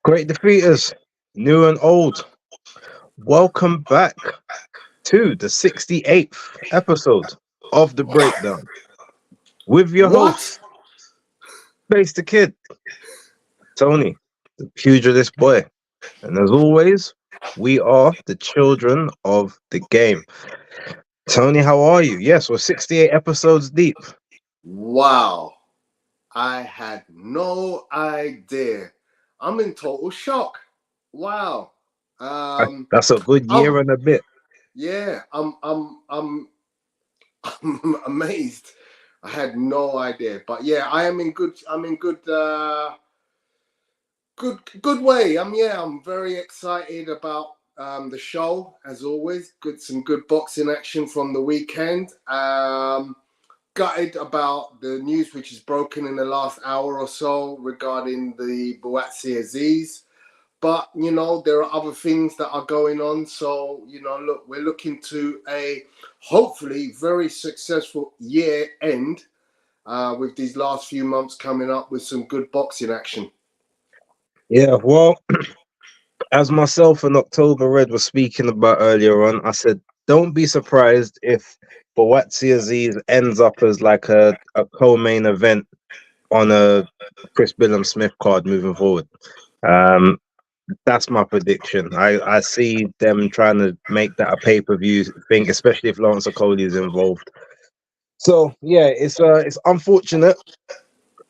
Great defeaters, new and old. Welcome back to the 68th episode of The Breakdown with your What? host, BaseDaKID, Tony, the pugilist boy. And as always, we are the children of the game. Tony, how are you? Yes, we're 68 episodes deep. Wow. I had no idea. I'm in total shock. Wow. Um That's a good I'm year and a bit. yeah, I'm amazed. I had no idea. But yeah, I'm in good way. I'm very excited about the show as always. Some good boxing action from the weekend. Gutted about the news which is broken in the last hour or so regarding the Buatsi Aziz. But, there are other things that are going on. So, look, we're looking to a hopefully very successful year end with these last few months coming up with some good boxing action. Yeah, well, as myself and October Red were speaking about earlier on, I said, don't be surprised if Boatsi Aziz ends up as like a co-main event on a Chris Billum Smith card moving forward. Um, that's my prediction. I see them trying to make that a pay-per-view thing, especially if Lawrence Okoli is involved. So yeah, it's unfortunate.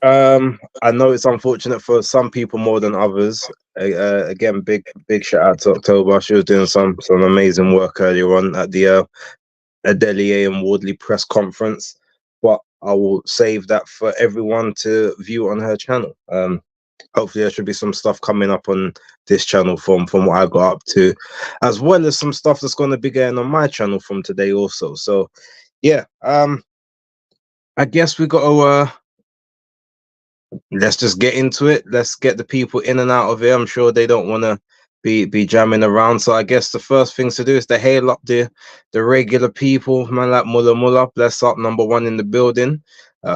I know it's unfortunate for some people more than others. Again, big shout out to October. She was doing some amazing work earlier on at the Adelier and Wardley press conference. But I will save that for everyone to view on her channel. Hopefully there should be some stuff coming up on this channel from what I got up to, as well as some stuff that's going to be going on my channel from today also. So yeah, I guess we got to let's just get into it. Let's get the people in and out of here. I'm sure they don't want to be jamming around. So I guess the first things to do is to hail up the regular people. Man like Mulla. Bless up, number one in the building.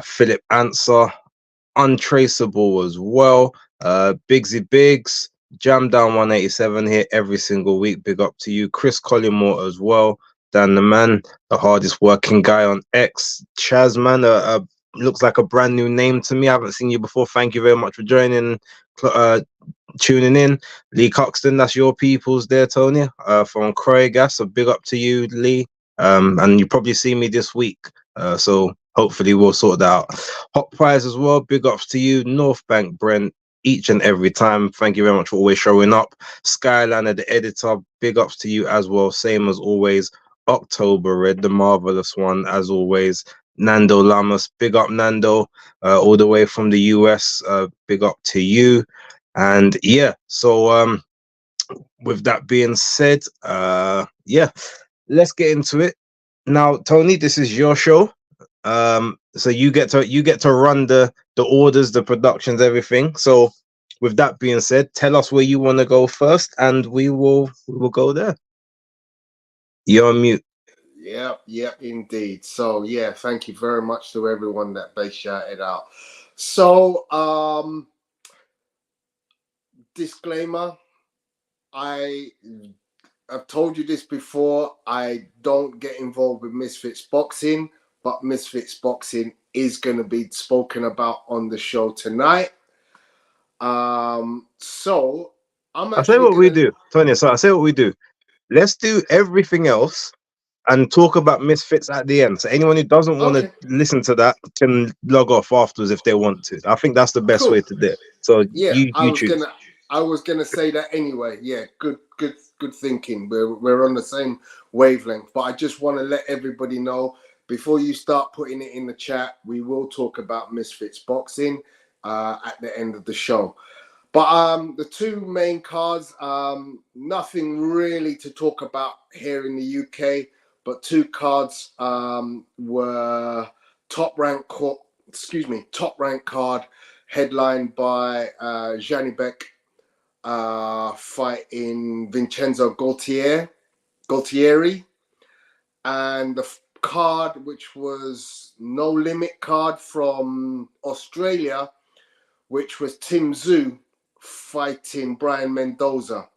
Philip Answer, Untraceable as well. Bigsy Biggs, Jam Down 187 here every single week. Big up to you. Chris Collymore as well. Dan the Man, the hardest working guy on X. Chaz Man, looks like a brand new name to me. I haven't seen you before. Thank you very much for joining, tuning in. Lee Coxton, that's your people's there, Tony. From Croygas, so big up to you, Lee. And you probably see me this week. So hopefully we'll sort that out. Hot Prize as well. Big ups to you, North Bank Brent. Each and every time. Thank you very much for always showing up. Skyliner, the editor. Big ups to you as well. Same as always. October Red, the marvelous one, as always. Nando Lamas, big up Nando, all the way from the US. Big up to you. And yeah, so with that being said, yeah, let's get into it. Now, Tony, this is your show. So you get to run the orders, the productions, everything. So with that being said, tell us where you want to go first, and we will go there. You're on mute. Yep, indeed. So yeah, thank you very much to everyone that they shouted out. So disclaimer, I I've told you this before. I don't get involved with Misfits boxing, but Misfits boxing is going to be spoken about on the show tonight. So I'm I say actually what we gonna. do, Tony. So I say what we do. Let's do everything else and talk about Misfits at the end. So anyone who doesn't want to Okay, listen to that can log off afterwards if they want to. I think that's the best way cool. to do it. So Yeah, you choose. I was gonna say that anyway. Yeah, good thinking. We're on the same wavelength. But I just want to let everybody know before you start putting it in the chat, we will talk about Misfits boxing at the end of the show. But the two main cards, nothing really to talk about here in the UK. But two cards were top rank card headlined by Janibek fighting Vincenzo Gualtieri, and the card which was no limit card from Australia, which was Tszyu fighting Brian Mendoza.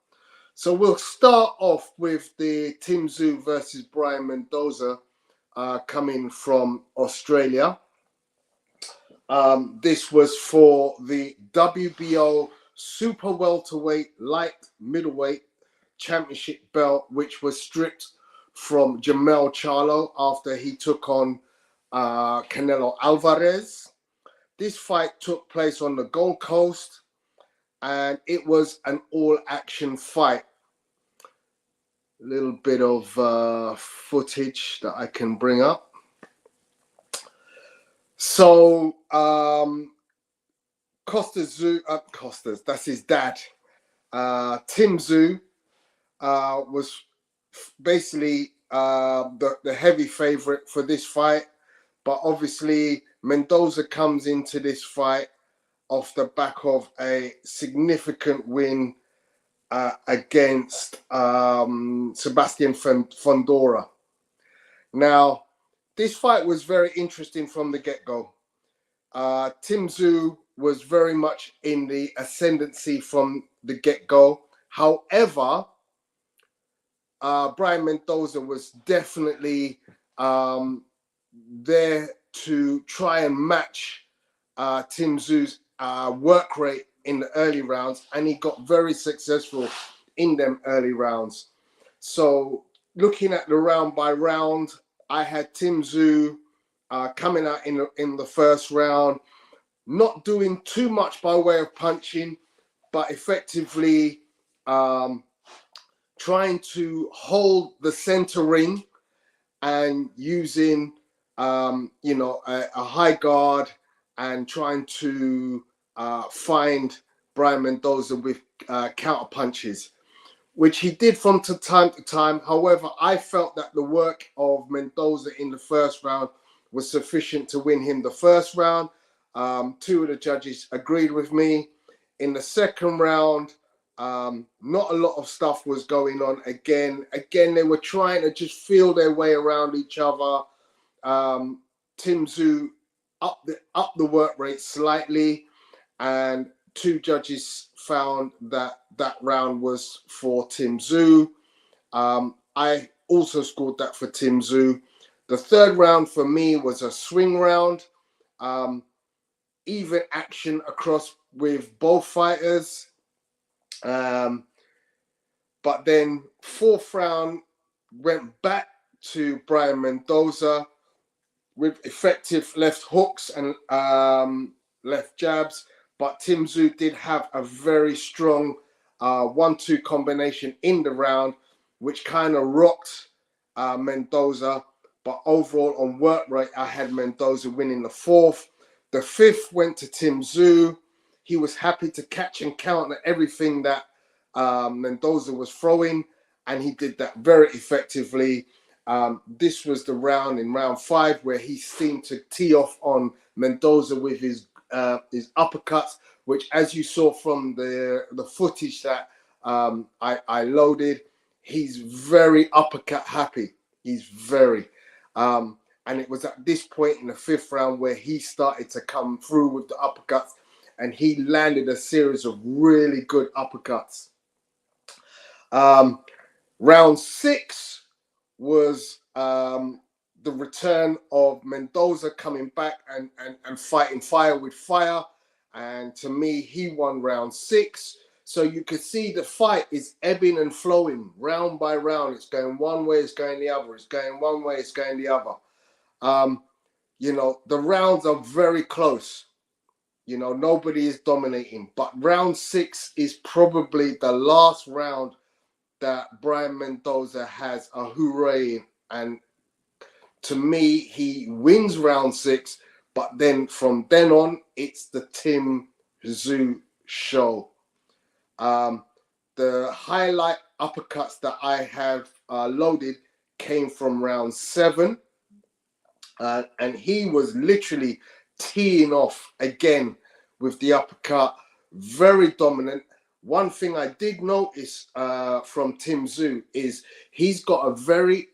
So we'll start off with the Tszyu versus Brian Mendoza coming from Australia. This was for the WBO Super Welterweight Light Middleweight Championship belt, which was stripped from Jamel Charlo after he took on Canelo Alvarez. This fight took place on the Gold Coast, and it was an all-action fight. A little bit of footage that I can bring up. So Costas, that's his dad. Tszyu was basically the heavy favorite for this fight, but obviously Mendoza comes into this fight off the back of a significant win against Sebastian Fundora. Now, this fight was very interesting from the get-go. Tszyu was very much in the ascendancy from the get-go. However, Brian Mendoza was definitely there to try and match Tszyu's work rate in the early rounds, and he got very successful in them early rounds. So looking at the round by round, I had Tszyu coming out in the first round, not doing too much by way of punching, but effectively trying to hold the center ring and using a high guard and trying to find Brian Mendoza with counter punches, which he did from time to time. However, I felt that the work of Mendoza in the first round was sufficient to win him the first round. Two of the judges agreed with me. In the second round, not a lot of stuff was going on. Again, they were trying to just feel their way around each other. Tszyu up the work rate slightly, and two judges found that round was for Tszyu. I also scored that for Tszyu. The third round for me was a swing round. Even action across with both fighters. But then fourth round went back to Brian Mendoza with effective left hooks and left jabs. But Tszyu did have a very strong 1-2 combination in the round, which kind of rocked Mendoza. But overall, on work rate, I had Mendoza winning the fourth. The fifth went to Tszyu. He was happy to catch and counter everything that Mendoza was throwing, and he did that very effectively. This was the round in round 5 where he seemed to tee off on Mendoza with his uppercuts, which, as you saw from the footage that I loaded, he's very uppercut happy. He's very. And it was at this point in the fifth round where he started to come through with the uppercuts, and he landed a series of really good uppercuts. Round 6 was the return of Mendoza coming back and fighting fire with fire. And to me, he won round 6. So you could see the fight is ebbing and flowing round by round. It's going one way, it's going the other. It's going one way, it's going the other. The rounds are very close. Nobody is dominating. But round 6 is probably the last round that Brian Mendoza has a hooray. And to me, he wins round 6. But then from then on, it's the Tszyu show. The highlight uppercuts that I have loaded came from round 7. And he was literally teeing off again with the uppercut, very dominant. One thing I did notice from Tszyu is he's got a very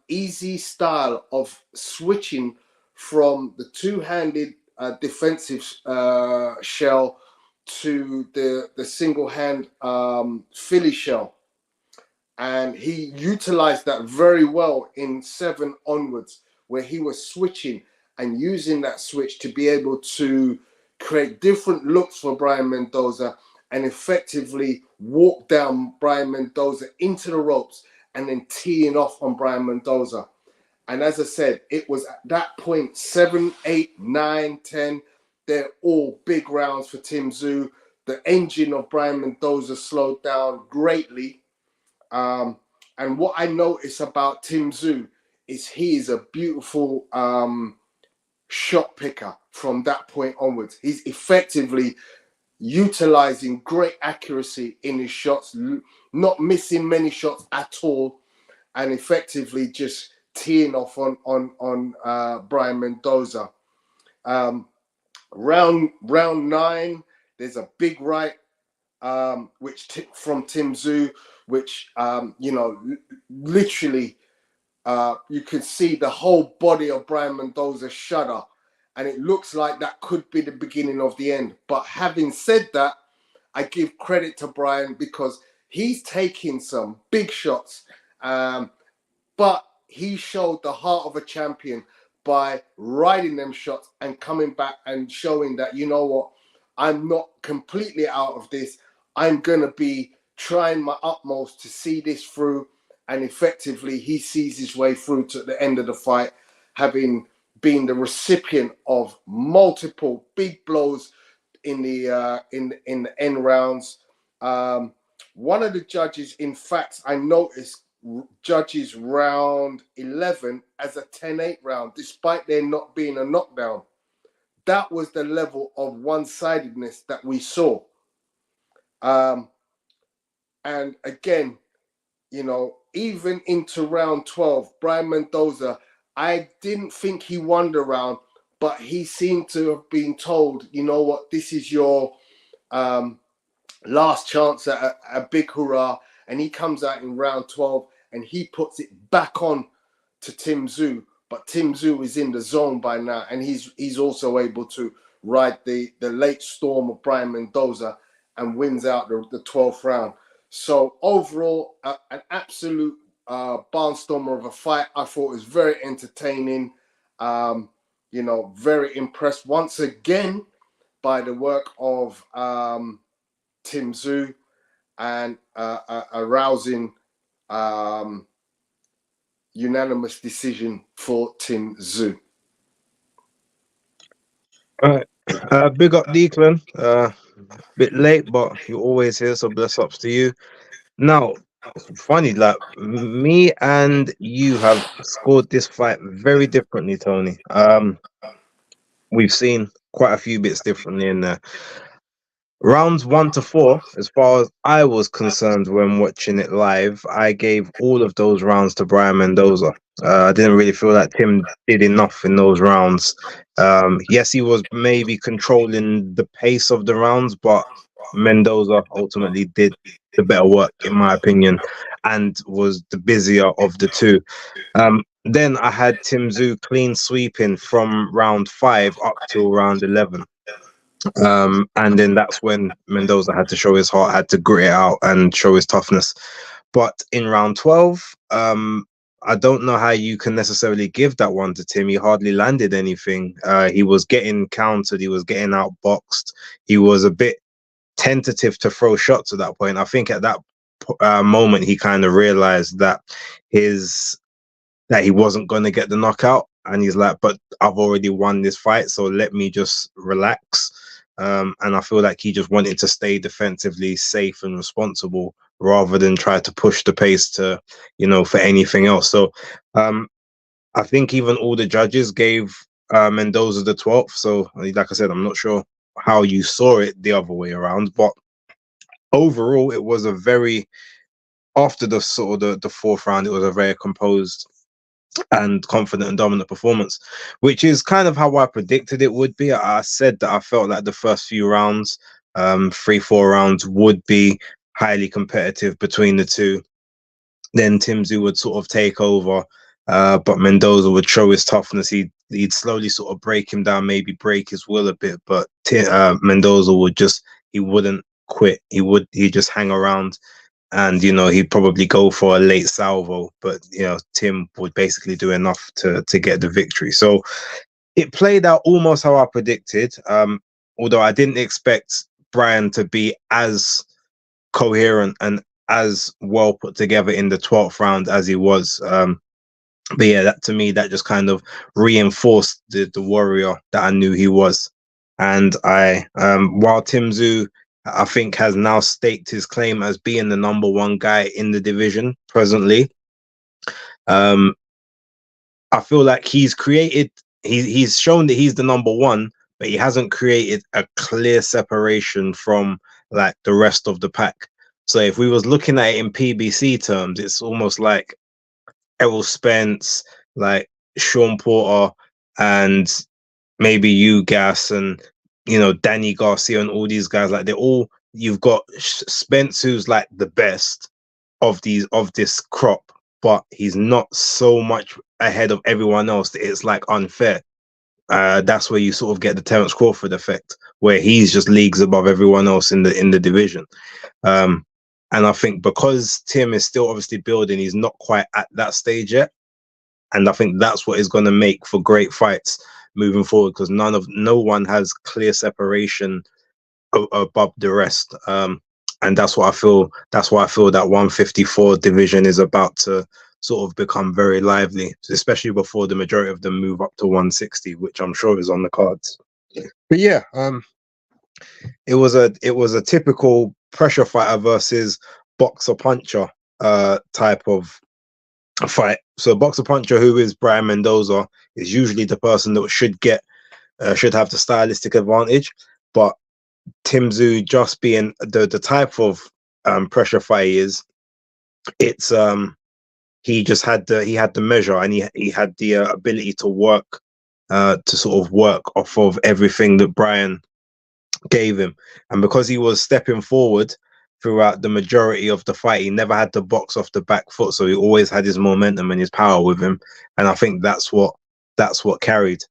easy style of switching from the two-handed defensive shell to the single hand Philly shell, and he utilized that very well in 7 onwards, where he was switching and using that switch to be able to create different looks for Brian Mendoza and effectively walk down Brian Mendoza into the ropes and then teeing off on Brian Mendoza. And as I said, it was at that point 7, 8, 9, 10. They're all big rounds for Tszyu. The engine of Brian Mendoza slowed down greatly. And what I notice about Tszyu is he is a beautiful shot picker from that point onwards. He's effectively utilizing great accuracy in his shots, not missing many shots at all, and effectively just teeing off on Brian Mendoza. Round 9, there's a big right from Tszyu, which literally you can see the whole body of Brian Mendoza shudder, and it looks like that could be the beginning of the end. But having said that, I give credit to Brian because he's taking some big shots, but he showed the heart of a champion by riding them shots and coming back and showing that, you know what, I'm not completely out of this. I'm going to be trying my utmost to see this through. And effectively, he sees his way through to the end of the fight, having been the recipient of multiple big blows in the end rounds. One of the judges, in fact, I noticed judges round 11 as a 10-8 round, despite there not being a knockdown. That was the level of one-sidedness that we saw. And again, even into round 12, Brian Mendoza, I didn't think he won the round, but he seemed to have been told, you know what, this is your last chance at a big hurrah. And he comes out in round 12 and he puts it back on to Tszyu. But Tszyu is in the zone by now, and he's also able to ride the late storm of Brian Mendoza and wins out the 12th round. So overall, an absolute barnstormer of a fight. I thought it was very entertaining. Very impressed once again by the work of Tszyu, and a rousing unanimous decision for Tszyu. All right. Big up Declan. Bit late, but you're always here, so bless ups to you. Now, funny, like me and you have scored this fight very differently, Tony. We've seen quite a few bits differently in there. Rounds 1 to 4, as far as I was concerned when watching it live, I gave all of those rounds to Brian Mendoza. I didn't really feel that Tim did enough in those rounds. Yes, he was maybe controlling the pace of the rounds, but Mendoza ultimately did the better work, in my opinion, and was the busier of the two. Then I had Tszyu clean sweeping from round 5 up till round 11. And then that's when Mendoza had to show his heart, had to grit it out and show his toughness. But in round 12, I don't know how you can necessarily give that one to Tim. He hardly landed anything. He was getting countered. He was getting outboxed. He was a bit tentative to throw shots at that point. I think at that moment, he kind of realized that he wasn't going to get the knockout. And he's like, but I've already won this fight, so let me just relax. And I feel like he just wanted to stay defensively safe and responsible rather than try to push the pace to, for anything else. So I think even all the judges gave Mendoza the 12th. So like I said, I'm not sure how you saw it the other way around, but overall it was after the sort of the 4th round, it was a very composed and confident and dominant performance, which is kind of how I predicted it would be. I said that I felt like the first few rounds, 3-4 rounds, would be highly competitive between the two. Then Tszyu would sort of take over, but Mendoza would show his toughness. He'd slowly sort of break him down, maybe break his will a bit, but Mendoza would just he wouldn't quit. He'd just hang around, and he'd probably go for a late salvo, but Tim would basically do enough to get the victory. So it played out almost how I predicted. Although I didn't expect Brian to be as coherent and as well put together in the 12th round as he was. But yeah, that to me, that just kind of reinforced the warrior that I knew he was. And while Tszyu, I think, has now staked his claim as being the number one guy in the division presently, I feel like he's shown that he's the number one, but he hasn't created a clear separation from like the rest of the pack. So if we was looking at it in PBC terms, it's almost like Errol Spence, like Sean Porter, and maybe Ugas, and Danny Garcia, and all these guys. Like you've got Spence, who's like the best of this crop, but he's not so much ahead of everyone else that it's like unfair. That's where you sort of get the Terence Crawford effect, where he's just leagues above everyone else in the division. And I think because Tim is still obviously building, he's not quite at that stage yet. And I think that's what is going to make for great fights moving forward, because no one has clear separation above the rest. And that's what I feel. That's why I feel that 154 division is about to sort of become very lively, especially before the majority of them move up to 160, which I'm sure is on the cards. But yeah, it was a typical pressure fighter versus boxer puncher type of fight. So boxer puncher, who is Brian Mendoza, is usually the person that should have the stylistic advantage, but Tszyu, just being the type of pressure fight he is, it's he just had the measure, and he had the ability to work off of everything that Brian gave him. And because he was stepping forward throughout the majority of the fight, he never had to box off the back foot, so he always had his momentum and his power with him. And I think that's what carried.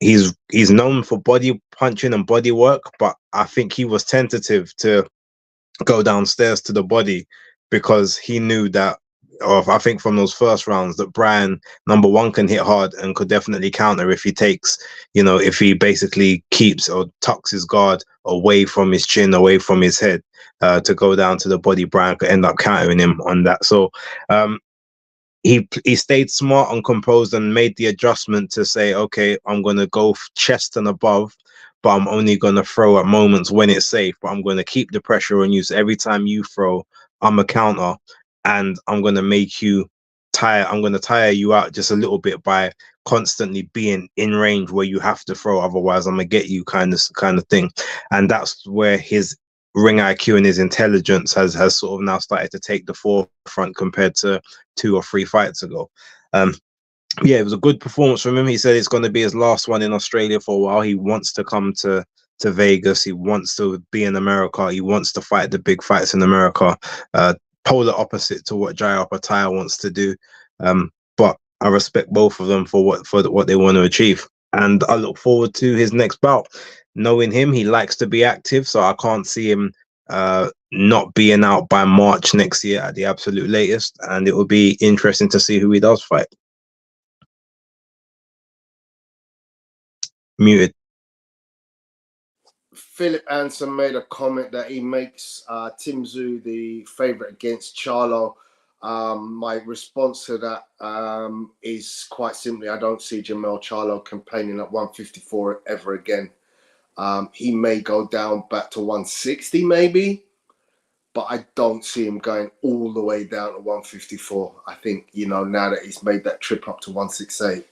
He's known for body punching and body work, but I think he was tentative to go downstairs to the body because he knew that, or I think from those first rounds, that Brian, number one, can hit hard and could definitely counter if he takes, if he basically keeps or tucks his guard away from his chin, away from his head, to go down to the body. Brian could end up countering him on that. So he stayed smart and composed and made the adjustment to say, okay, I'm going to go chest and above, but I'm only going to throw at moments when it's safe, but I'm going to keep the pressure on you. So every time you throw, I'm a counter, and I'm going to make you tire. I'm going to tire you out just a little bit by constantly being in range where you have to throw. Otherwise, I'm going to get you kind of thing. And that's where his ring IQ and his intelligence has sort of now started to take the forefront compared to 2 or 3 fights ago. Yeah, it was a good performance from him. He said it's going to be his last one in Australia for a while. He wants to come to Vegas. He wants to be in America. He wants to fight the big fights in America. Polar opposite to what Jai Opetaia wants to do. But I respect both of them for what they want to achieve. And I look forward to his next bout. Knowing him, he likes to be active, so I can't see him not being out by March next year at the absolute latest. And it will be interesting to see who he does fight. Muted. Philip Anson made a comment that he makes Tszyu the favourite against Charlo. My response to that is quite simply, I don't see Jermell Charlo campaigning at 154 ever again. He may go down back to 160 maybe, but I don't see him going all the way down to 154. I think, now that he's made that trip up to 168,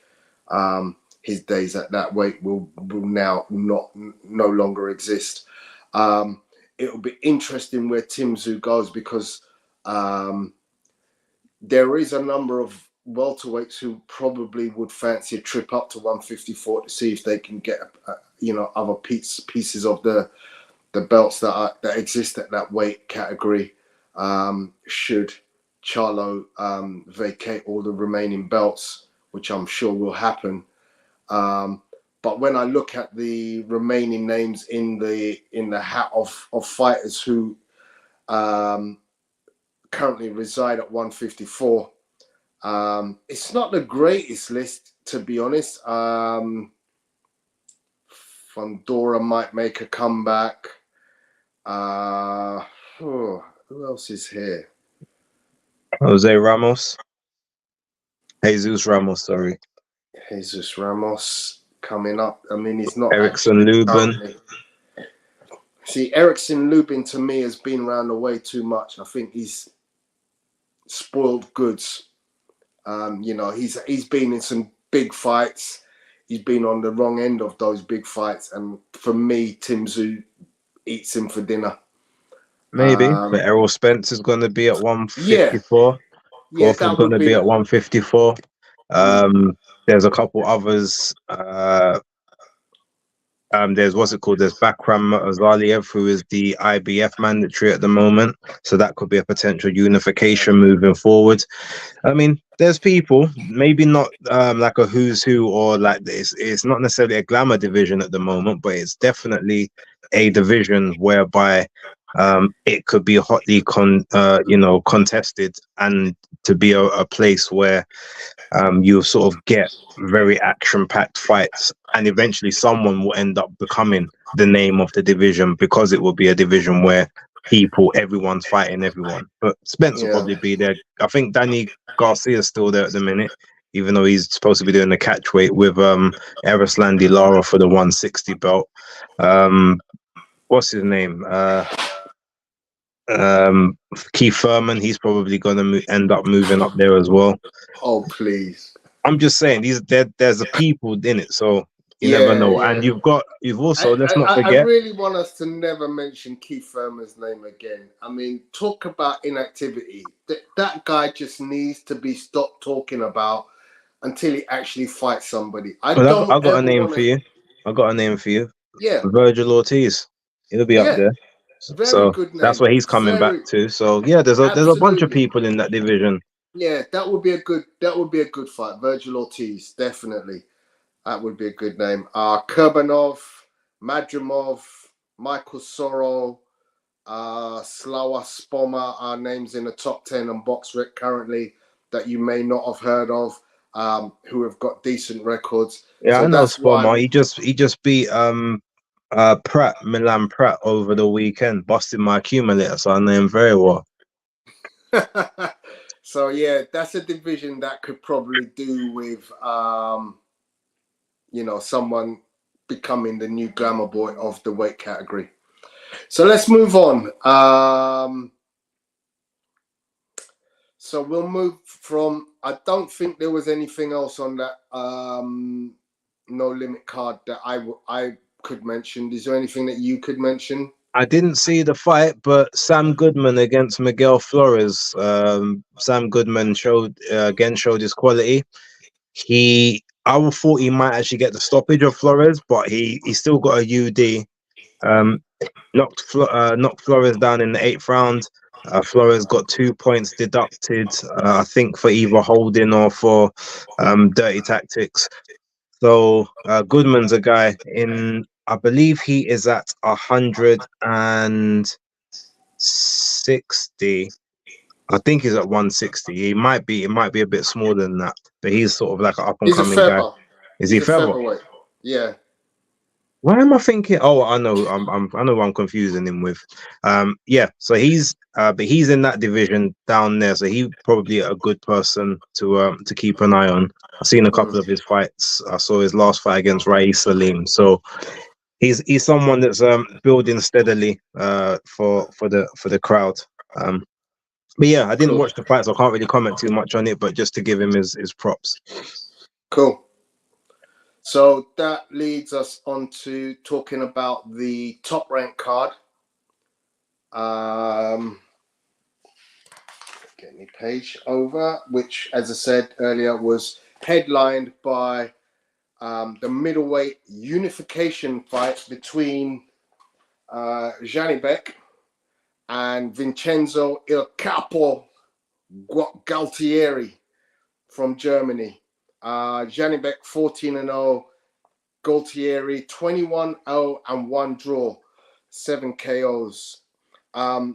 his days at that weight will now no longer exist. It'll be interesting where Tszyu goes, because there is a number of welterweights who probably would fancy a trip up to 154 to see if they can get other pieces of the belts that exist at that weight category. Should Charlo vacate all the remaining belts, which I'm sure will happen. But when I look at the remaining names in the hat of fighters who currently reside at 154, it's not the greatest list, to be honest. Fundora might make a comeback. Who else is here? Jose Ramos. Jesus Ramos, sorry. Jesus Ramos coming up. I mean, he's not Erickson Lubin. currently. See, Erickson Lubin to me has been around the way too much. I think he's spoiled goods. You know, he's been in some big fights. He's been on the wrong end of those big fights, and for me, Tszyu eats him for dinner. Maybe, but Errol Spence is going to be at 154. Yeah, Crawford's going to be at 154. There's a couple others. There's what's it called? There's Bakram Azaliev, who is the IBF mandatory at the moment. So that could be a potential unification moving forward. I mean, there's people, maybe not like a who's who, or like it's not necessarily a glamour division at the moment, but it's definitely a division whereby it could be hotly contested, and to be a place where you sort of get very action-packed fights, and eventually someone will end up becoming the name of the division, because it will be a division where everyone's fighting everyone. But Spence will probably be there. I think Danny Garcia is still there at the minute, even though he's supposed to be doing the catch weight with Erislandy Lara for the 160 belt. What's his name? Keith Furman, he's probably going to end up moving up there as well. Oh, please. I'm just saying, there's a people in it, so you never know. Yeah. And you've also, let's not forget. I really want us to never mention Keith Furman's name again. I mean, talk about inactivity. That guy just needs to be stopped talking about until he actually fights somebody. I got a name for you. I got a name for you. Yeah. Virgil Ortiz. He'll be up there. Very good name. That's where he's coming back to. So yeah, there's a bunch of people in that division. Yeah, that would be a good fight. Virgil Ortiz, definitely. That would be a good name. Kurbanov, Madrimov, Michael Soro, Slava Spoma are names in the top 10 on BoxRec currently that you may not have heard of, who have got decent records. Yeah, so I know Spoma. He just beat Milan Pratt over the weekend, busted my accumulator, so I know him very well. So yeah, that's a division that could probably do with someone becoming the new glamour boy of the weight category. So let's move on. So we'll move from, I don't think there was anything else on that no limit card that I could mention. Is there anything that you could mention? I didn't see the fight, but Sam Goodman against Miguel Flores. Sam Goodman showed his quality. I thought he might actually get the stoppage of Flores, but he still got a UD. Knocked Flores down in the 8th round. Flores got 2 points deducted, I think, for either holding or for dirty tactics. So Goodman's a guy I believe he is at 160. I think he's at 160. It might be a bit smaller than that, but he's sort of like an up and coming guy. Is he featherweight? Yeah. Why am I thinking? Oh, I know. I know what I'm confusing him with. Yeah. So he's in that division down there. So he probably a good person to keep an eye on. I've seen a couple of his fights. I saw his last fight against Rais Salim. So he's someone that's building steadily for the crowd. But yeah, I didn't watch the fight, so I can't really comment too much on it. But just to give him his props. Cool. So that leads us on to talking about the top rank card. Get me page over, which, as I said earlier, was headlined by the middleweight unification fight between Janibek and Vincenzo Il Capo Galtieri from Germany. Janibek 14-0, Gualtieri 21-0 and 1 draw, 7 KOs.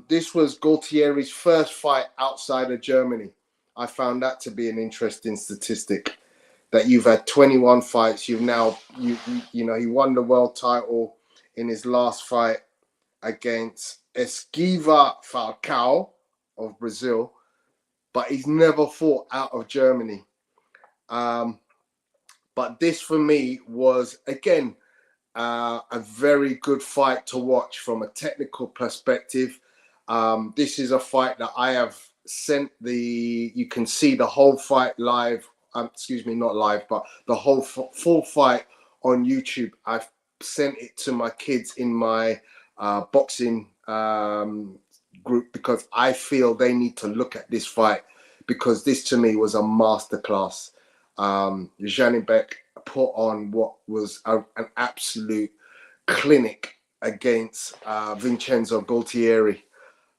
This was Gualtieri's first fight outside of Germany. I found that to be an interesting statistic. That you've had 21 fights. You've now, you know, he won the world title in his last fight against Esquiva Falcao of Brazil, but he's never fought out of Germany. But this for me was, again, a very good fight to watch from a technical perspective. This is a fight that I have sent you can see the whole fight live. Excuse me, not live, but the whole full fight on YouTube. I've sent it to my kids in my boxing group because I feel they need to look at this fight, because this to me was a masterclass. Janibek put on what was an absolute clinic against Vincenzo Gualtieri.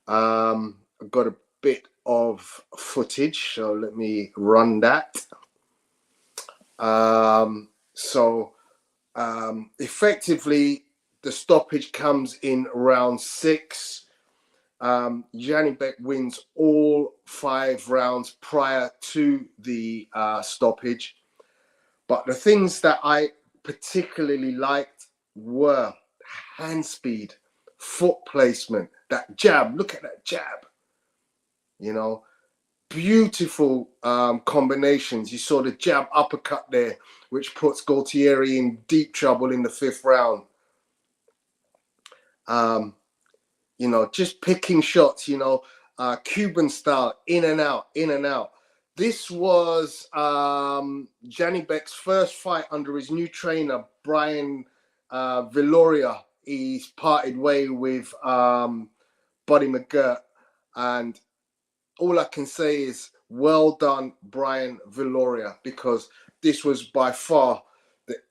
I've got a bit of footage, so let me run that. Effectively, the stoppage comes in round 6. Janibek wins all 5 rounds prior to the stoppage. But the things that I particularly liked were hand speed, foot placement, that jab. Look at that jab. You know, beautiful combinations. You saw the jab uppercut there, which puts Gualtieri in deep trouble in the 5th round. You know, just picking shots, you know, Cuban style, in and out, in and out. This was Janibek's first fight under his new trainer, Brian Viloria. He's parted way with Buddy McGirt, and all I can say is well done, Brian Viloria, because this was by far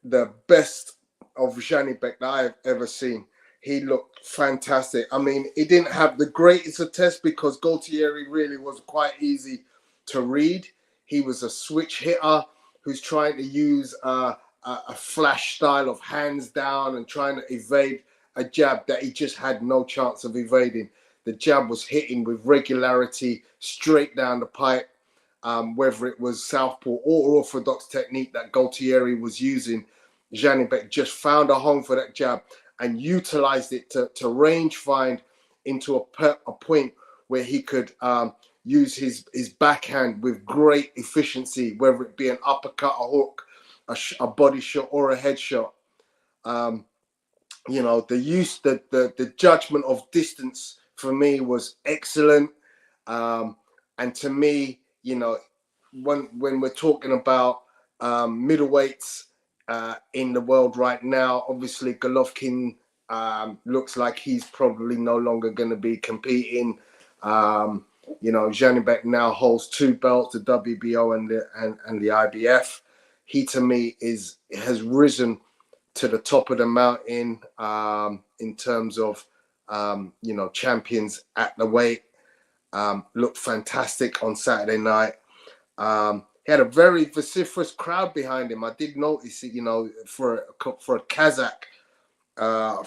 the best of Janibek that I've ever seen. He looked fantastic. I mean, he didn't have the greatest of tests because Gualtieri really was quite easy to read. He was a switch hitter who's trying to use a flash style of hands down and trying to evade a jab that he just had no chance of evading. The jab was hitting with regularity straight down the pipe, whether it was southpaw or orthodox technique that Gualtieri was using. Janibek just found a home for that jab and utilized it to range find into a point where he could use his backhand with great efficiency, whether it be an uppercut, a hook, a body shot, or a headshot. You know, the judgment of distance for me was excellent. And to me, you know, when we're talking about middleweights in the world right now, obviously Golovkin looks like he's probably no longer going to be competing. You know, Janibek now holds 2 belts, the WBO and the IBF. He, to me, has risen to the top of the mountain in terms of you know, champions at the weight. Looked fantastic on Saturday night. He had a very vociferous crowd behind him. I did notice it, you know, for a Kazakh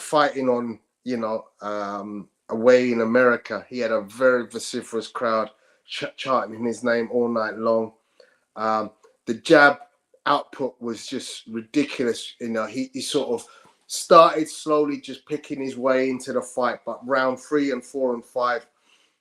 fighting on, you know, away in America. He had a very vociferous crowd chanting his name all night long. The jab output was just ridiculous. You know, he sort of started slowly just picking his way into the fight, but round 3 and 4 and 5,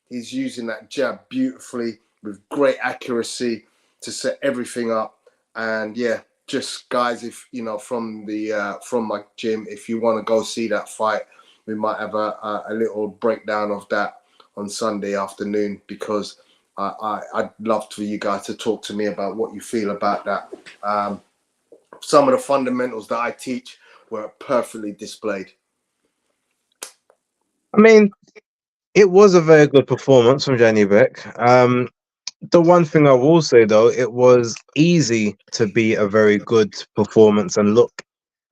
he's using that jab beautifully with great accuracy to set everything up. And yeah, just guys, if you know, from my gym, if you want to go see that fight, we might have a little breakdown of that on Sunday afternoon, because I'd love for you guys to talk to me about what you feel about that. Some of the fundamentals that I teach were perfectly displayed. I mean, it was a very good performance from Janibek. The one thing I will say, though, it was easy to be a very good performance and look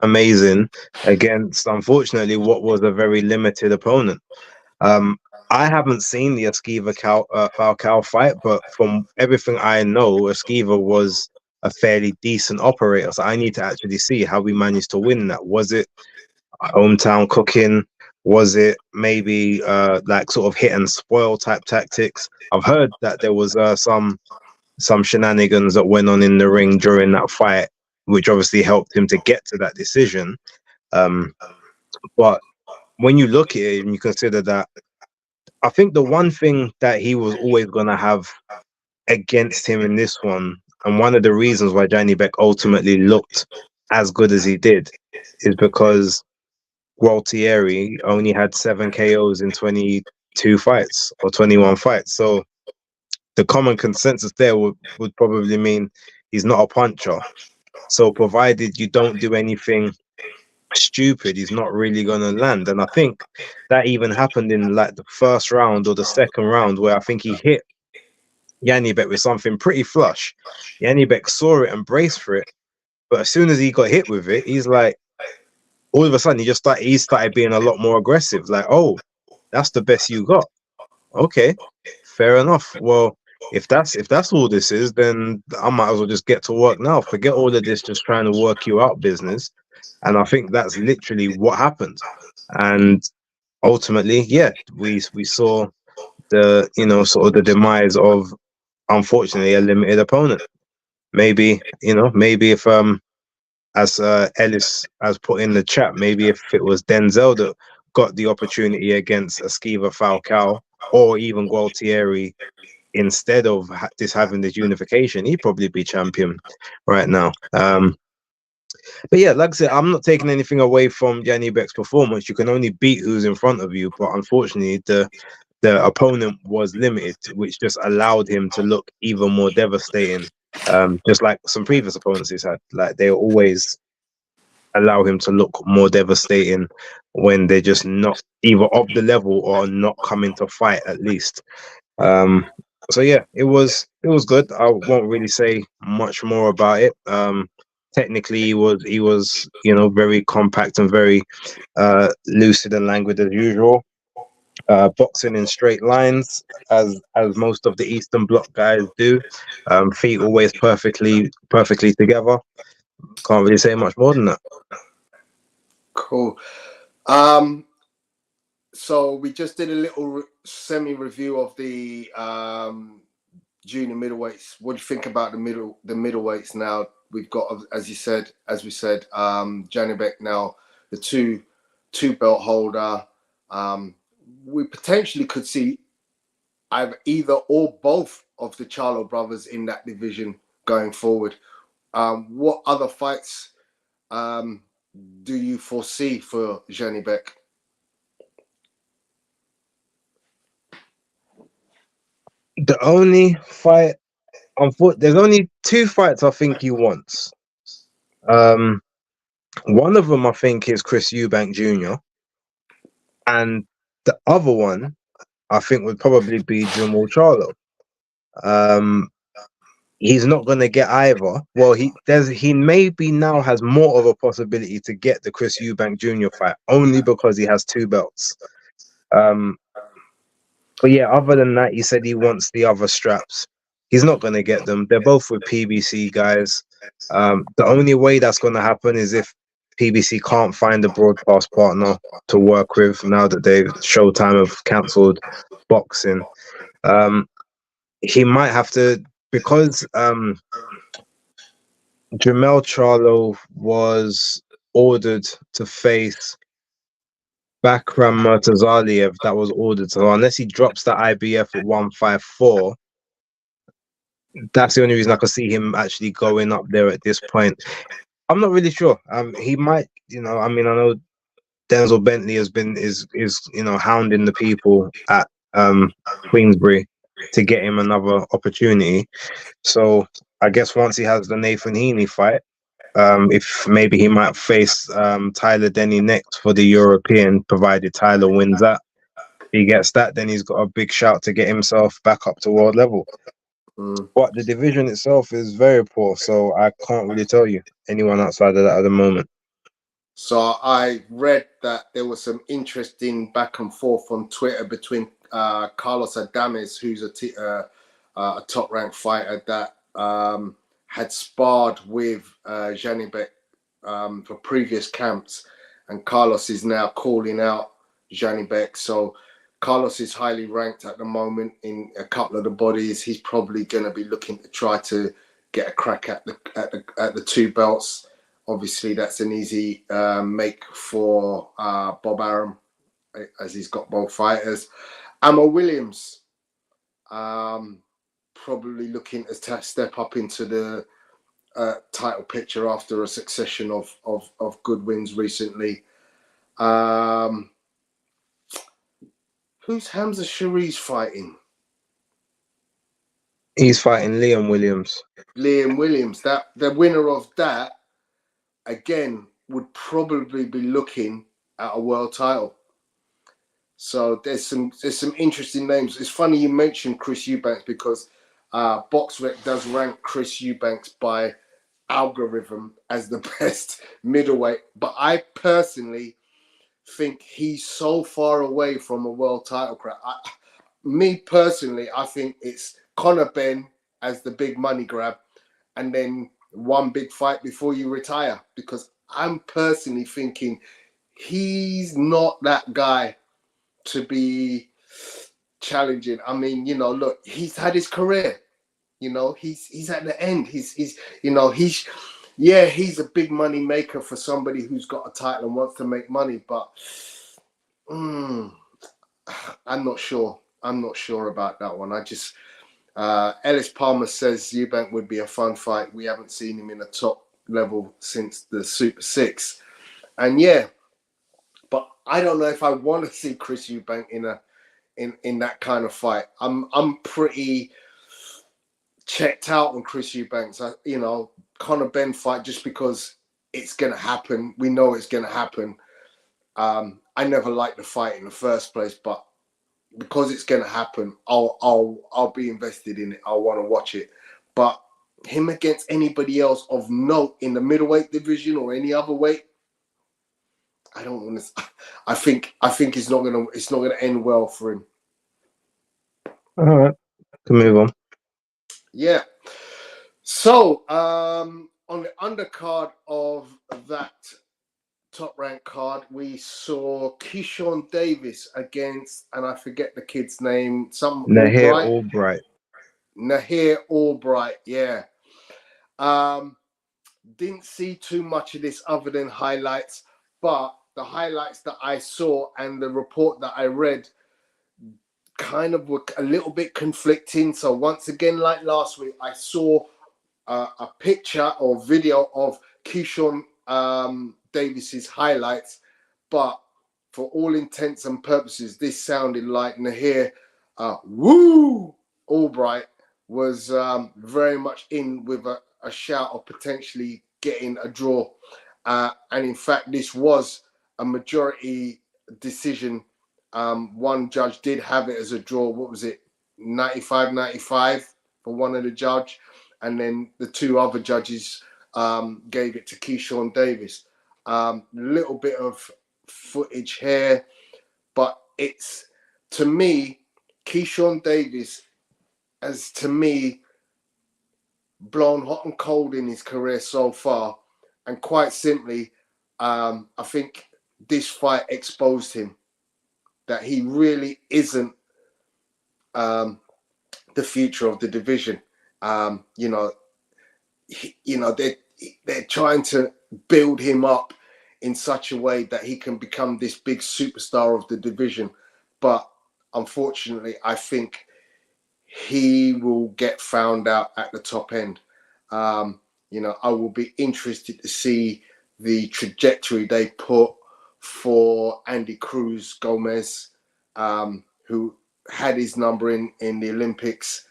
amazing against, unfortunately, what was a very limited opponent. I haven't seen the Esquiva Falcao fight, but from everything I know, Esquiva was a fairly decent operator. So I need to actually see how we managed to win that. Was it hometown cooking? Was it maybe like sort of hit and spoil type tactics? I've heard that there was some shenanigans that went on in the ring during that fight, which obviously helped him to get to that decision. But when you look at it and you consider that, I think the one thing that he was always going to have against him in this one, and one of the reasons why Janibek ultimately looked as good as he did, is because Gualtieri only had 7 KOs in 22 fights or 21 fights. So the common consensus there would probably mean he's not a puncher. So provided you don't do anything stupid, he's not really going to land. And I think that even happened in like the first round or the second round, where I think he hit Janibek with something pretty flush. Janibek saw it and braced for it, but as soon as he got hit with it, he's like, all of a sudden he started being a lot more aggressive. Like, oh, that's the best you got. Okay, fair enough. Well, if that's all this is, then I might as well just get to work now. Forget all of this just trying to work you out business. And I think that's literally what happened. And ultimately, yeah, we saw the sort of the demise of, unfortunately, a limited opponent. Maybe if as Ellis has put in the chat, maybe if it was Denzel that got the opportunity against Esquiva Falcao or even Gualtieri, instead of having this unification, he'd probably be champion right now. But yeah, like I said, I'm not taking anything away from Janibek's performance. You can only beat who's in front of you, but unfortunately, the opponent was limited, which just allowed him to look even more devastating. Just like some previous opponents he's had, like they always allow him to look more devastating when they're just not either of the level or not coming to fight at least. So yeah, it was good. I won't really say much more about it. Technically, he was very compact and very lucid and languid as usual. Boxing in straight lines, as most of the Eastern Bloc guys do. Feet always perfectly together. Can't really say much more than that. Cool. So we just did a little semi-review of the junior middleweights. What do you think about the middleweights now? We've got, as we said, Janibek now the two belt holder. We potentially could see either or both of the Charlo brothers in that division going forward. What other fights do you foresee for Janibek? The only fight, there's only 2 fights I think he wants. One of them I think is Chris Eubank Jr. and the other one I think would probably be Jamal Charlo. He's not going to get either. Well, he maybe now has more of a possibility to get the Chris Eubank Jr. fight only because he has 2 belts. But yeah, other than that, he said he wants the other straps. He's not going to get them. They're both with PBC guys. The only way that's going to happen is if PBC can't find a broadcast partner to work with now that Showtime have cancelled boxing. He might have to, because Jamel Charlo was ordered to face Bakram Murtazaliev, that was ordered. So unless he drops the IBF at 154, that's the only reason I could see him actually going up there at this point. I'm not really sure. He might, I know Denzel Bentley is hounding the people at Queensbury to get him another opportunity. So I guess once he has the Nathan Heaney fight, if maybe he might face Tyler Denny next for the European, provided Tyler wins that. If he gets that, then he's got a big shout to get himself back up to world level. But the division itself is very poor, so I can't really tell you anyone outside of that at the moment. So I read that there was some interesting back and forth on Twitter between Carlos Adames, who's a top-ranked fighter, that had sparred with Janibek for previous camps, and Carlos is now calling out Janibek. So Carlos is highly ranked at the moment in a couple of the bodies. He's probably going to be looking to try to get a crack at the two belts. Obviously, that's an easy make for Bob Arum, as he's got both fighters. Ammo Williams, probably looking to step up into the title picture after a succession of good wins recently. Who's Hamza Shari's fighting? He's fighting Liam Williams. Liam Williams. That the winner of that again would probably be looking at a world title. So there's some interesting names. It's funny you mentioned Chris Eubanks, because BoxRec does rank Chris Eubanks by algorithm as the best middleweight, but I personally think he's so far away from a world title crowd. Me personally, I think it's Conor Benn as the big money grab, and then one big fight before you retire, because I'm personally thinking he's not that guy to be challenging. I mean, you know, look, he's had his career. You know, he's at the end. He's a big money maker for somebody who's got a title and wants to make money, but I'm not sure. I'm not sure about that one. I just Ellis Palmer says Eubank would be a fun fight. We haven't seen him in a top level since the Super Six, and yeah, but I don't know if I want to see Chris Eubank in that kind of fight. I'm pretty checked out on Chris Eubanks. Conor Benn fight, just because it's going to happen. We know it's going to happen. I never liked the fight in the first place, but because it's going to happen, I'll be invested in it. I'll want to watch it. But him against anybody else of note in the middleweight division or any other weight, I don't want to. I think it's not gonna end well for him. All right, can move on. Yeah. So on the undercard of that top rank card, we saw Keyshawn Davis against, and I forget the kid's name, Nahir Albright. Nahir Albright, yeah. Didn't see too much of this other than highlights, but the highlights that I saw and the report that I read kind of were a little bit conflicting. So once again, like last week, I saw a picture or video of Keyshawn Davis's highlights, but for all intents and purposes, this sounded like Nahir Albright was very much in with a shout of potentially getting a draw. And in fact, this was a majority decision. One judge did have it as a draw. What was it? 95-95 for one of the judge. And then the two other judges gave it to Keyshawn Davis. Little bit of footage here, but it's, to me, Keyshawn Davis has, to me, blown hot and cold in his career so far. And quite simply, I think this fight exposed him, that he really isn't the future of the division. They're trying to build him up in such a way that he can become this big superstar of the division. But unfortunately, I think he will get found out at the top end. I will be interested to see the trajectory they put for Andy Cruz Gomez, who had his number in the Olympics,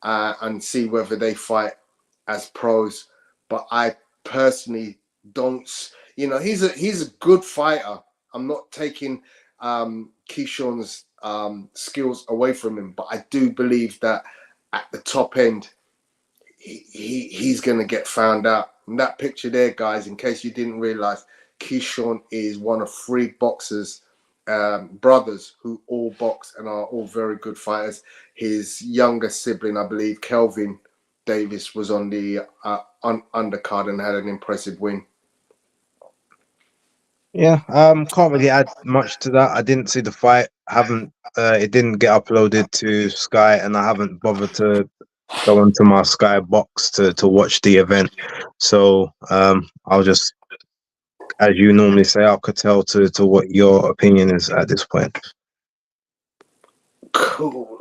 and see whether they fight as pros. But I personally don't. He's a good fighter. I'm not taking Keyshawn's skills away from him, but I do believe that at the top end, he's going to get found out. And that picture there, guys, in case you didn't realize, Keyshawn is one of 3 boxers, brothers, who all box and are all very good fighters. His younger sibling, I believe, Kelvin, Davis was on the undercard and had an impressive win. Yeah, can't really add much to that. I didn't see the fight. Haven't it didn't get uploaded to Sky, and I haven't bothered to go into my Sky box to watch the event. So I'll just, as you normally say, I'll curtail to what your opinion is at this point. Cool.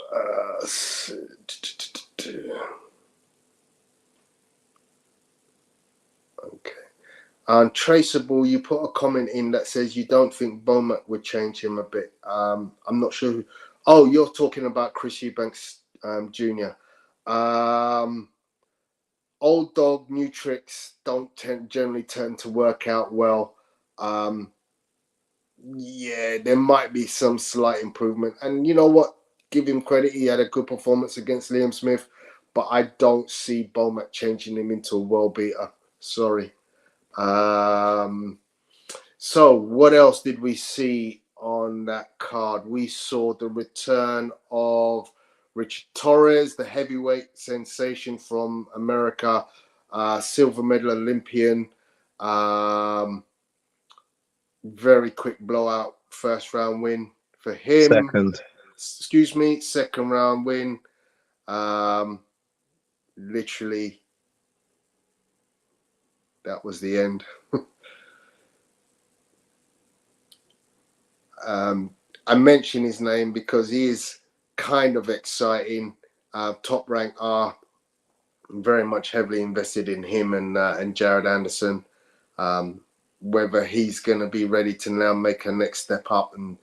Okay. Traceable, you put a comment in that says you don't think Bomac would change him a bit. I'm not sure who. Oh, you're talking about Chris Eubanks Jr. Old dog, new tricks don't generally tend to work out well. Yeah, there might be some slight improvement. And you know what? Give him credit. He had a good performance against Liam Smith, but I don't see Bomac changing him into a world beater. Sorry. So what else did we see on that card? We saw the return of Richard Torres, the heavyweight sensation from America, silver medal Olympian. Very quick blowout first round win for him. Second round win. Literally, that was the end. I mention his name because he is kind of exciting. Top Rank are very much heavily invested in him and Jared Anderson. Whether he's going to be ready to now make a next step up and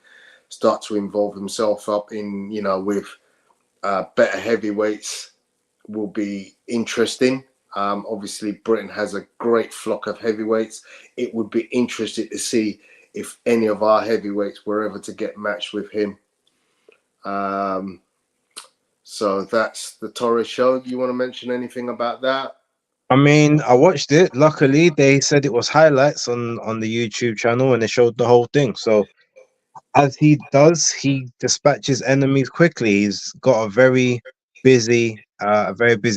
start to involve himself up in, with better heavyweights will be interesting. Obviously, Britain has a great flock of heavyweights. It would be interesting to see if any of our heavyweights were ever to get matched with him. So that's the Torres show. Do you want to mention anything about that? I mean, I watched it. Luckily, they said it was highlights on the YouTube channel, and they showed the whole thing. So, as he does, he dispatches enemies quickly. He's got a very busy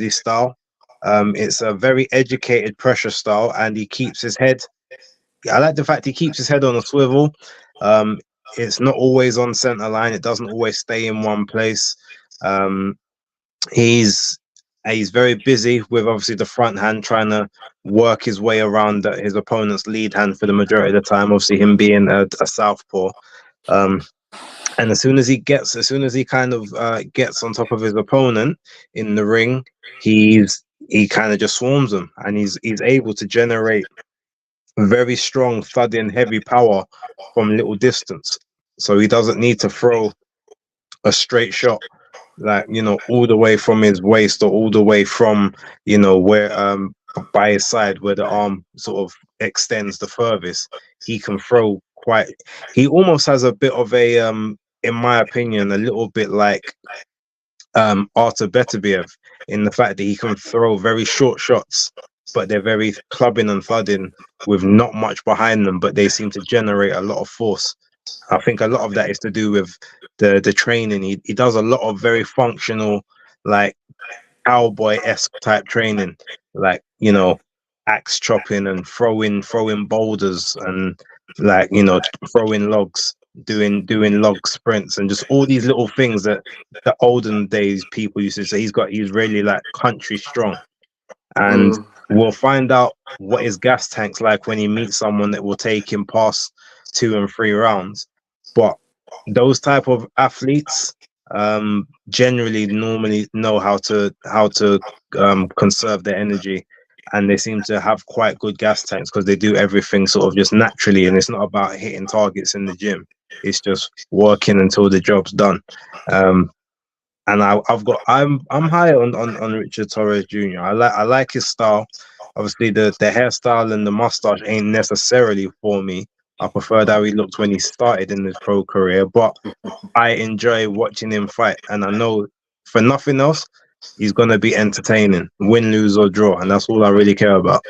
style. It's a very educated pressure style, and he keeps his head. I like the fact he keeps his head on a swivel. It's not always on center line. It doesn't always stay in one place. He's very busy with obviously the front hand, trying to work his way around his opponent's lead hand for the majority of the time. Obviously, him being a southpaw. And as soon as he kind of gets on top of his opponent in the ring, he kind of just swarms him, and he's able to generate very strong thudding heavy power from little distance. So he doesn't need to throw a straight shot, like, all the way from his waist, or all the way from, where by his side, where the arm sort of extends the furthest. He can throw he almost has a bit of a in my opinion, a little bit like Artur Beterbiev, in the fact that he can throw very short shots, but they're very clubbing and thudding with not much behind them, but they seem to generate a lot of force. I think a lot of that is to do with the training. He does a lot of very functional, like cowboy-esque type training, like, axe chopping and throwing boulders, and, like, throwing logs, doing log sprints, and just all these little things that the olden days people used to say. He's really like country strong. And we'll find out what his gas tank's like when he meets someone that will take him past 2 and 3 rounds. But those type of athletes generally normally know how to conserve their energy, and they seem to have quite good gas tanks because they do everything sort of just naturally, and it's not about hitting targets in the gym. It's just working until the job's done. And I'm high on Richard Torres Jr. I like his style. Obviously, the hairstyle and the mustache ain't necessarily for me. I preferred how he looked when he started in his pro career, but I enjoy watching him fight, and I know for nothing else, he's gonna be entertaining, win, lose or draw, and that's all I really care about.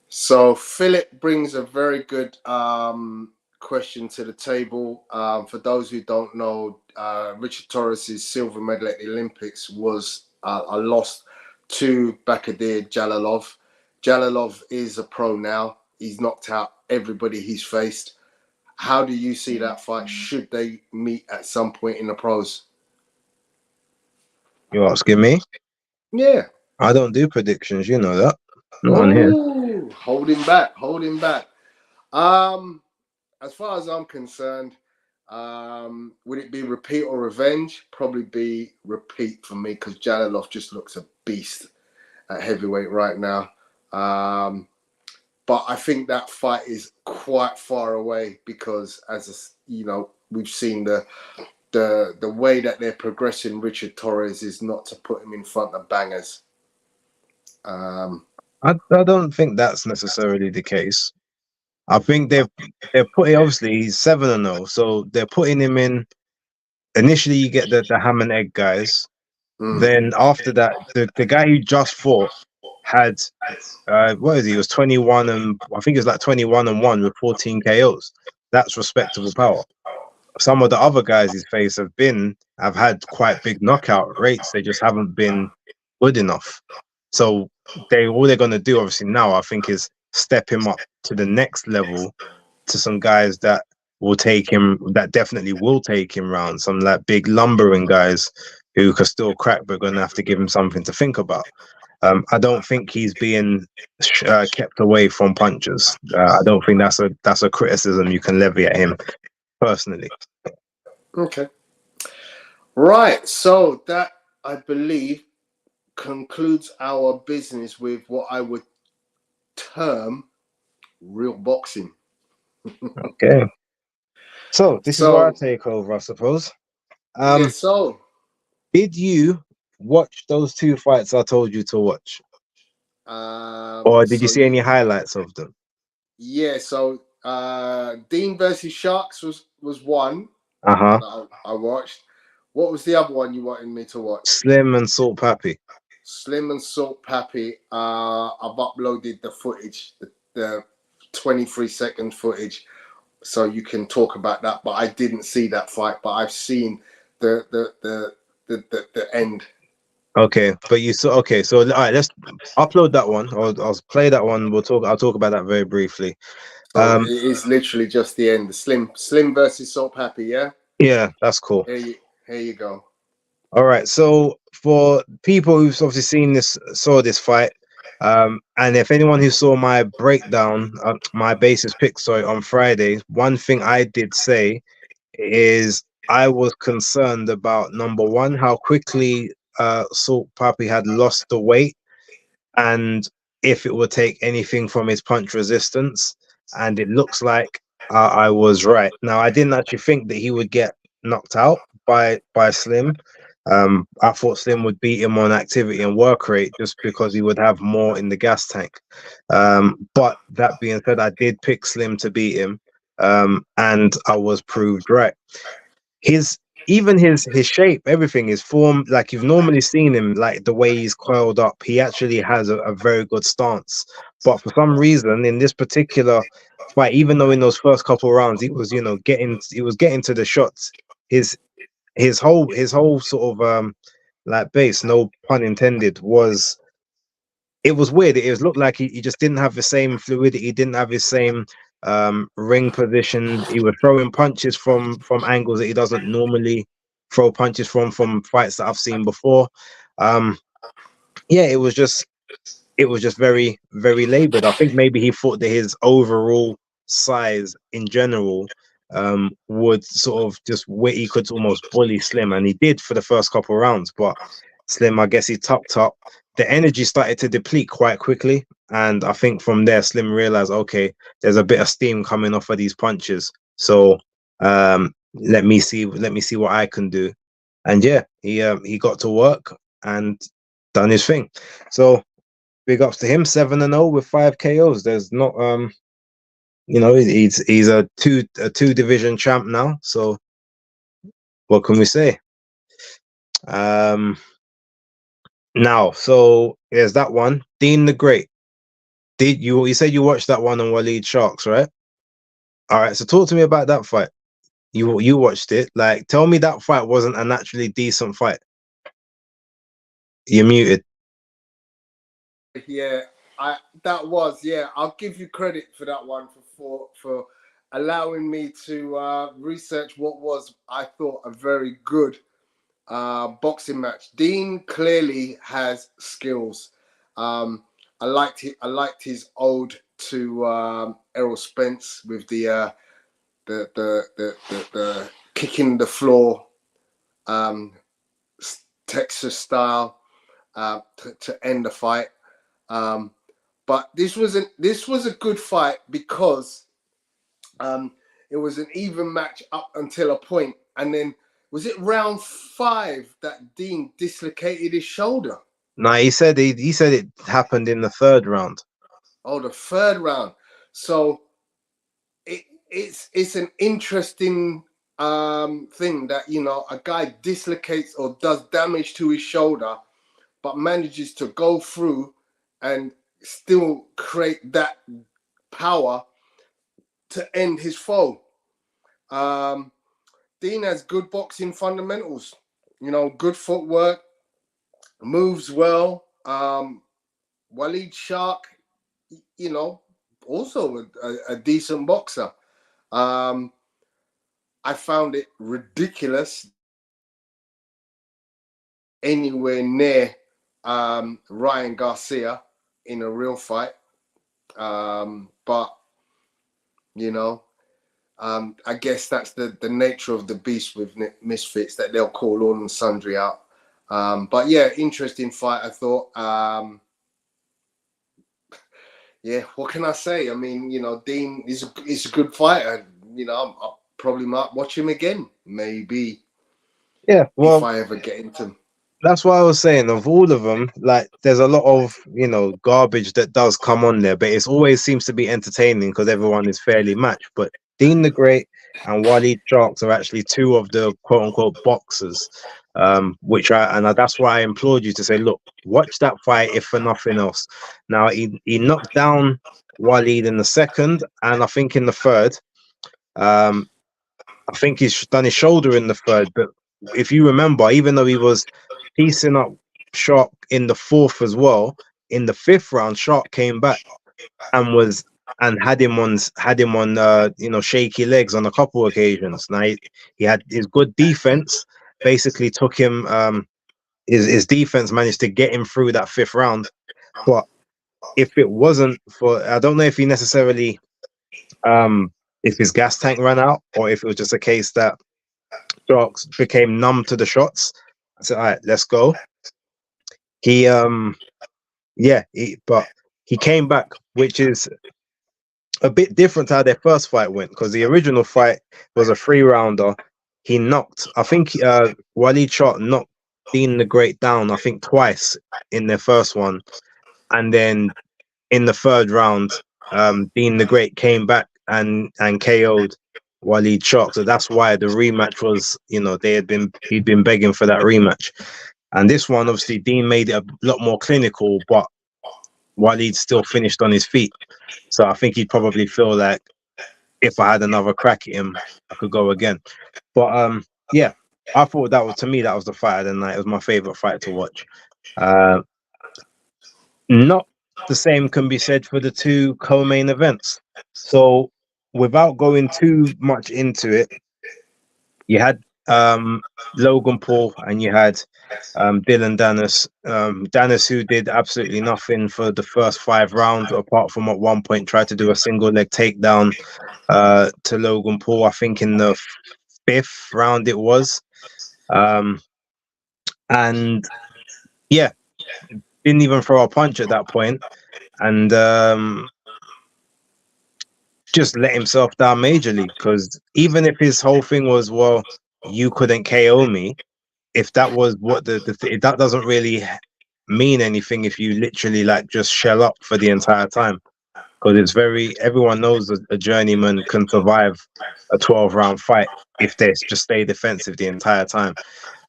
So Philip brings a very good question to the table. For those who don't know, Richard Torres's silver medal at the Olympics was I lost to Bakadir Jalalov. Jalalov is a pro now. He's knocked out everybody he's faced. How do you see that fight? Should they meet at some point in the pros? You asking me? Yeah. I don't do predictions. You know that. Not on here. Oh, holding back, holding back. As far as I'm concerned, would it be repeat or revenge? Probably be repeat for me because Jalalov just looks a beast at heavyweight right now. But I think that fight is quite far away because, we've seen the way that they're progressing Richard Torres is not to put him in front of bangers. I don't think that's necessarily the case. I think they're putting, obviously he's 7-0, so they're putting him in. Initially, you get the ham and egg guys. Then after that, the guy who just fought had what is he? He was 21 and I think it was like 21-1 with 14 KOs. That's respectable power. Some of the other guys he's faced have had quite big knockout rates. They just haven't been good enough. So all they're gonna do obviously now, I think, is step him up to the next level to some guys that will take him, that definitely will take him round. Some like big lumbering guys who could still crack, but gonna have to give him something to think about. I don't think he's being kept away from punches. I don't think that's a criticism you can levy at him personally. Okay. Right. So that, I believe, concludes our business with what I would term real boxing. Okay. So this is where I take over, I suppose. Did you watch those 2 fights I told you to watch? Or did you see any highlights of them? Yeah, so Dean versus Sharks was one. I watched. What was the other one you wanted me to watch? Slim and Salt Pappy. Slim and Salt Pappy. I've uploaded the footage, the 23-second footage, so you can talk about that. But I didn't see that fight, but I've seen the end. Okay, but you saw. Okay, so all right, let's upload that one. I'll play that one. I'll talk about that very briefly. So it is literally just the end. The Slim versus Salt Pappy. Yeah, that's cool. Here you go. All right, so for people who've obviously saw this fight, and if anyone who saw my breakdown, my basis pick, on Friday, one thing I did say is I was concerned about, number one, how quickly Salt Pappy had lost the weight, and if it would take anything from his punch resistance. And it looks like I was right. Now, I didn't actually think that he would get knocked out by Slim. I thought Slim would beat him on activity and work rate just because he would have more in the gas tank. But that being said, I did pick Slim to beat him, and I was proved right. Even his shape, everything, his form, like you've normally seen him, like the way he's coiled up, he actually has a very good stance. But for some reason, in this particular fight, even though in those first couple of rounds he was getting to the shots, his whole sort of like base, no pun intended, was weird. It looked like he just didn't have the same fluidity, he didn't have his same ring position. He was throwing punches from angles that he doesn't normally throw punches from fights that I've seen before. Yeah, it was just very, very labored. I think maybe he thought that his overall size in general would sort of just where he could almost bully Slim, and he did for the first couple of rounds. But Slim, I guess he tucked up. The energy started to deplete quite quickly, and I think from there Slim realized, okay, there's a bit of steam coming off of these punches, so let me see what I can do. And yeah, he got to work and done his thing. So big ups to him. 7-0 with 5 KOs. There's not he's a two division champ now, so what can we say? Now, so there's that one. Dean the Great. You said you watched that one on Waleed Sharks, right? All right, so talk to me about that fight. You watched it. Like, tell me that fight wasn't a naturally decent fight. You're muted. Yeah, I'll give you credit for that one for allowing me to research what was, I thought, a very good boxing match. Dean clearly has skills. I liked his ode to Errol Spence with the kicking the floor, Texas style, to end the fight. But this was a good fight because it was an even match up until a point, and then was it round 5 that Dean dislocated his shoulder? No, he said it happened in the 3rd round. Oh, the 3rd round. So it's an interesting thing that, you know, a guy dislocates or does damage to his shoulder, but manages to go through and still create that power to end his foe. Dean has good boxing fundamentals, you know, good footwork, moves well. Waleed Shark, you know, also a decent boxer. I found it ridiculous anywhere near Ryan Garcia in a real fight. But, you know, I guess that's the nature of the beast with Misfits, that they'll call all and sundry out. But yeah, interesting fight, I thought. Yeah, what can I say? I mean, you know, Dean is a good fighter. You know, I probably might watch him again, maybe. Yeah, well, if I ever get into him. That's what I was saying. Of all of them, like, there's a lot of, you know, garbage that does come on there, but it always seems to be entertaining because everyone is fairly matched. But Dean the Great and Waleed Sharks are actually 2 of the quote unquote boxers, that's why I implored you to say, look, watch that fight if for nothing else. Now he knocked down Waleed in the 2nd, and I think in the 3rd, I think he's done his shoulder in the 3rd, but if you remember, even though he was piecing up Shark in the 4th as well, in the 5th round, Shark came back and had him on you know, shaky legs on a couple of occasions. Now he had his good defense, basically took him his defense managed to get him through that 5th round. But if it wasn't for, I don't know if he necessarily if his gas tank ran out or if it was just a case that Sharks became numb to the shots. I said, all right, let's go. But he came back, which is a bit different to how their first fight went, because the original fight was a 3-rounder. He knocked, I think Waleed Shark knocked Dean the Great down, I think twice in their first one. And then in the 3rd round, Dean the Great came back and KO'd Waleed Shark. So that's why the rematch was, you know, he'd been begging for that rematch. And this one, obviously, Dean made it a lot more clinical, but Waleed still finished on his feet. So I think he'd probably feel like if I had another crack at him, I could go again. But yeah, I thought to me, that was the fight of the night. It was my favorite fight to watch. Not the same can be said for the 2 co-main events. So without going too much into it, you had Logan Paul and you had Dylan Dennis. Dennis, who did absolutely nothing for the first 5 rounds, apart from at one point tried to do a single leg takedown to Logan Paul, I think in the 5th round it was. And yeah, didn't even throw a punch at that point, and just let himself down majorly, because even if his whole thing was, well, you couldn't KO me, if that was what that doesn't really mean anything if you literally like just shell up for the entire time, because it's everyone knows a journeyman can survive a 12-round fight if they just stay defensive the entire time.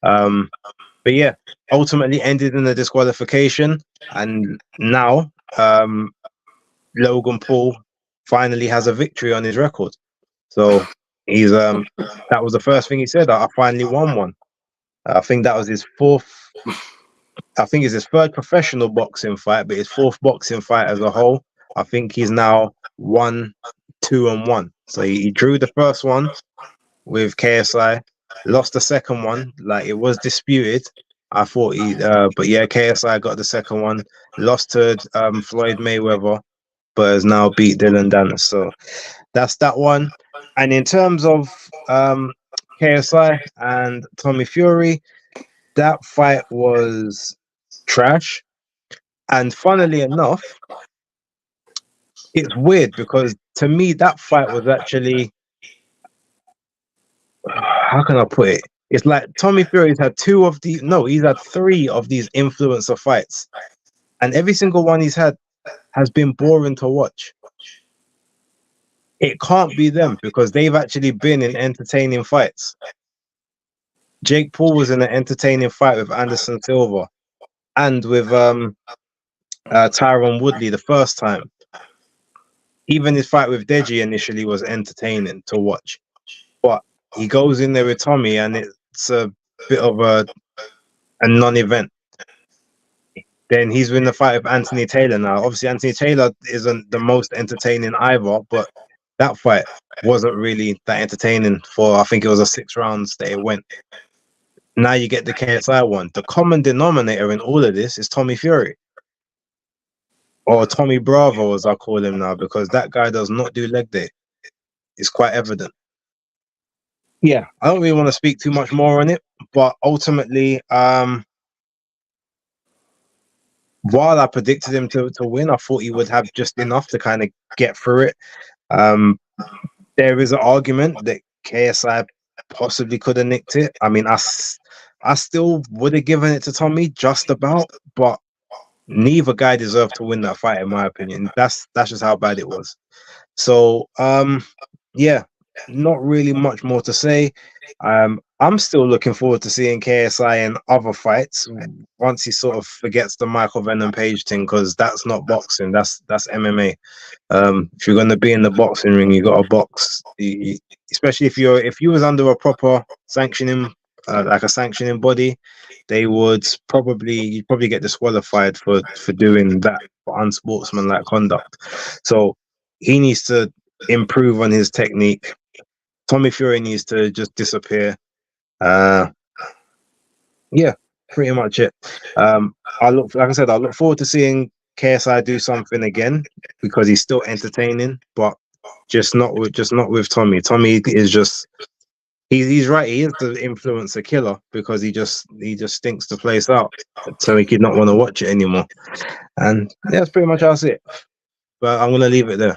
But yeah, ultimately ended in a disqualification, and now Logan Paul finally has a victory on his record. So he's that was the first thing he said. I finally won one. I think that was his 4th I think it's his third professional boxing fight, but his fourth boxing fight as a whole. I think he's now 1-2-1. So he drew the first one with KSI, lost the second one. Like, it was disputed. I thought but yeah, KSI got the second one, lost to Floyd Mayweather, but has now beat Dylan Dennis. So that's that one. And in terms of KSI and Tommy Fury, that fight was trash. And funnily enough, it's weird because to me that fight was actually, how can I put it? It's like Tommy Fury's had he's had 3 of these influencer fights, and every single one he's had has been boring to watch. It can't be them because they've actually been in entertaining fights. Jake Paul was in an entertaining fight with Anderson Silva and with Tyron Woodley the first time. Even his fight with Deji initially was entertaining to watch, but he goes in there with Tommy and it's a bit of a non-event. Then he's in the fight with Anthony Taylor now. Obviously, Anthony Taylor isn't the most entertaining either, but that fight wasn't really that entertaining for, I think it was a 6 rounds that it went. Now you get the KSI one. The common denominator in all of this is Tommy Fury. Or Tommy Bravo, as I call him now, because that guy does not do leg day. It's quite evident. Yeah, I don't really want to speak too much more on it, but ultimately, while I predicted him to win, I thought he would have just enough to kind of get through it. There is an argument that KSI possibly could have nicked it. I mean, I still would have given it to Tommy just about, but neither guy deserved to win that fight, in my opinion. That's just how bad it was. So, yeah, not really much more to say. I'm still looking forward to seeing KSI in other fights once he sort of forgets the Michael Venom Page thing, because that's not boxing. That's MMA. If you're going to be in the boxing ring, you got to box. Especially if you was under a proper sanctioning, like a sanctioning body, you'd probably get disqualified for doing that, for unsportsmanlike conduct. So he needs to improve on his technique. Tommy Fury needs to just disappear. Yeah, pretty much it. I look forward to seeing KSI do something again, because he's still entertaining, but just not with Tommy. Tommy is just he's right. He is the influencer killer because he just stinks the place out, so he could not want to watch it anymore. And yeah, that's pretty much how I see it. But I'm gonna leave it there.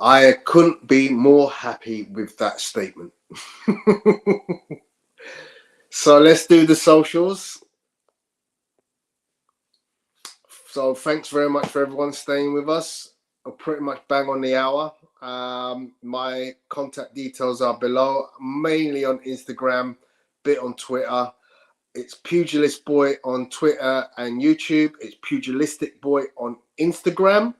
I couldn't be more happy with that statement. So let's do the socials. So thanks very much for everyone staying with us. I'm pretty much bang on the hour. My contact details are below, mainly on Instagram, bit on Twitter. It's Pugilistboy on Twitter and YouTube. It's Pugilistboy on Instagram.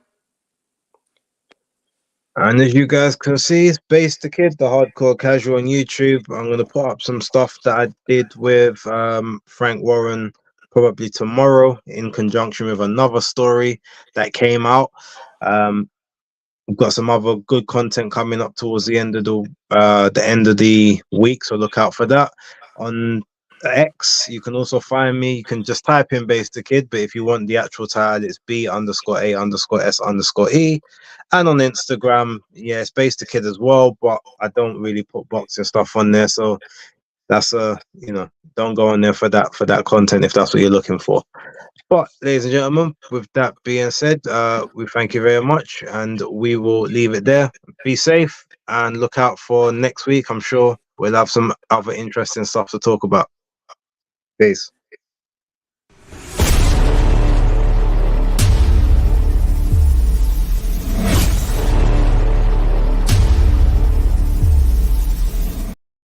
And as you guys can see, it's BaseDaKID, the hardcore casual on YouTube. I'm going to put up some stuff that I did with Frank Warren probably tomorrow in conjunction with another story that came out. We've got some other good content coming up towards the end of the week, so look out for that. On X, you can also find me. You can just type in BaseDaKID, but if you want the actual title, it's B_A_S_E. And on Instagram, yeah, it's BaseDaKID as well, but I don't really put boxing stuff on there, so that's don't go on there for that content if that's what you're looking for. But ladies and gentlemen, with that being said, we thank you very much, and we will leave it there. Be safe and look out for next week. I'm sure we'll have some other interesting stuff to talk about. Peace.